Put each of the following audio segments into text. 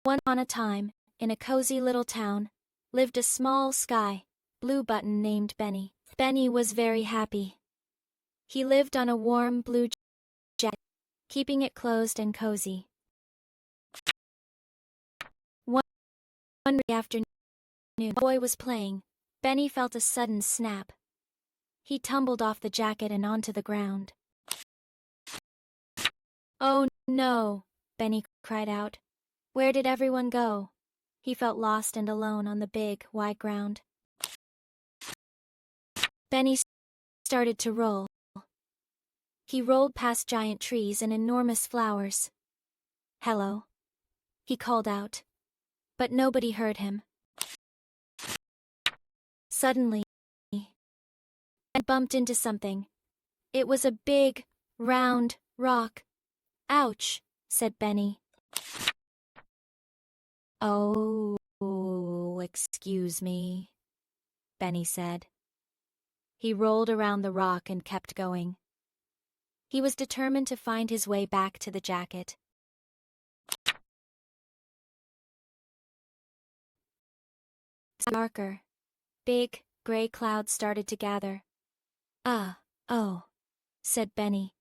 Once upon a time, in a cozy little town, lived a small sky blue button named Benny. Benny was very happy. He lived on a warm blue jacket, keeping it closed and cozy. One afternoon, the boy was playing. Benny felt a sudden snap. He tumbled off the jacket and onto the ground. "Oh no!" Benny cried out. Where did everyone go? He felt lost and alone on the big, wide ground. Benny started to roll. He rolled past giant trees and enormous flowers. "Hello," he called out. But nobody heard him. Suddenly, he bumped into something. It was a big, round rock. "Ouch," said Benny. "Oh, excuse me," Benny said. He rolled around the rock and kept going. He was determined to find his way back to the jacket. Darker. Big, gray clouds started to gather. Oh," said Benny.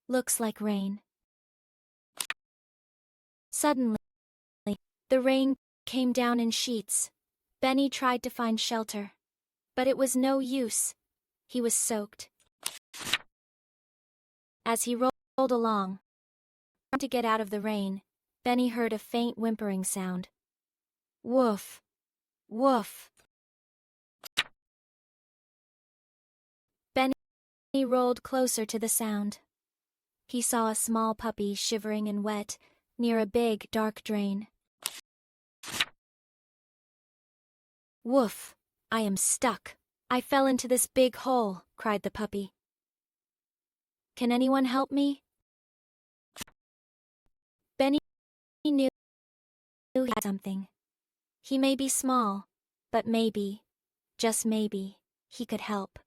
"Looks like rain." Suddenly, the rain came down in sheets. Benny tried to find shelter, but it was no use. He was soaked. As he rolled along, trying to get out of the rain, Benny heard a faint whimpering sound. Woof, woof. Benny rolled closer to the sound. He saw a small puppy shivering and wet near a big, dark drain. "Woof, I am stuck. I fell into this big hole," cried the puppy. "Can anyone help me?" Benny knew he had something. He may be small, but maybe, just maybe, he could help.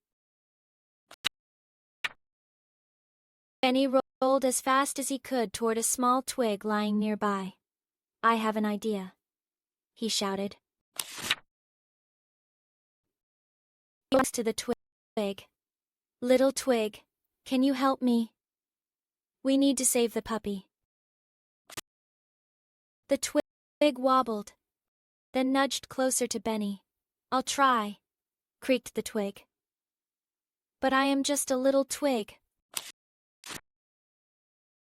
Benny rolled as fast as he could toward a small twig lying nearby. "I have an idea," he shouted. He went to the twig. "Little twig, can you help me? We need to save the puppy." The twig wobbled, then nudged closer to Benny. "I'll try," creaked the twig. "But I am just a little twig."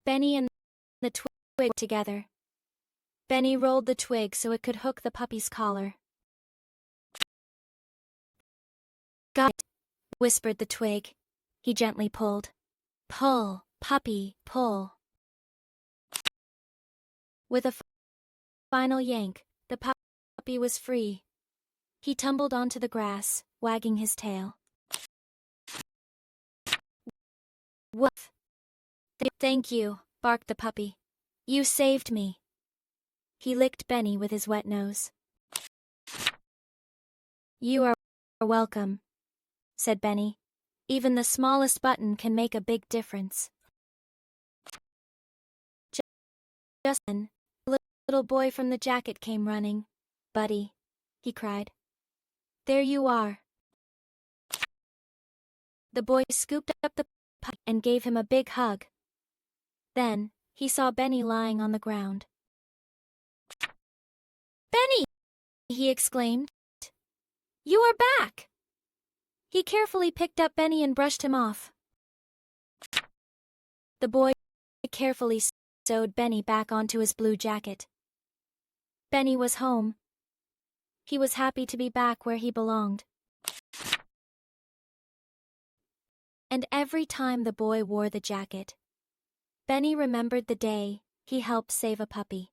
Benny and the twig worked together. Benny rolled the twig so it could hook the puppy's collar. "Got it," whispered the twig. He gently pulled. "Pull, puppy, pull." With a final yank, the puppy was free. He tumbled onto the grass, wagging his tail. "Woof. Thank you," barked the puppy. "You saved me." He licked Benny with his wet nose. "You are welcome," said Benny. "Even the smallest button can make a big difference." Just then, a little boy from the jacket came running. "Buddy," he cried. "There you are." The boy scooped up the puppy and gave him a big hug. Then, he saw Benny lying on the ground. "Benny!" he exclaimed. "You are back!" He carefully picked up Benny and brushed him off. The boy carefully sewed Benny back onto his blue jacket. Benny was home. He was happy to be back where he belonged. And every time the boy wore the jacket, Benny remembered the day he helped save a puppy.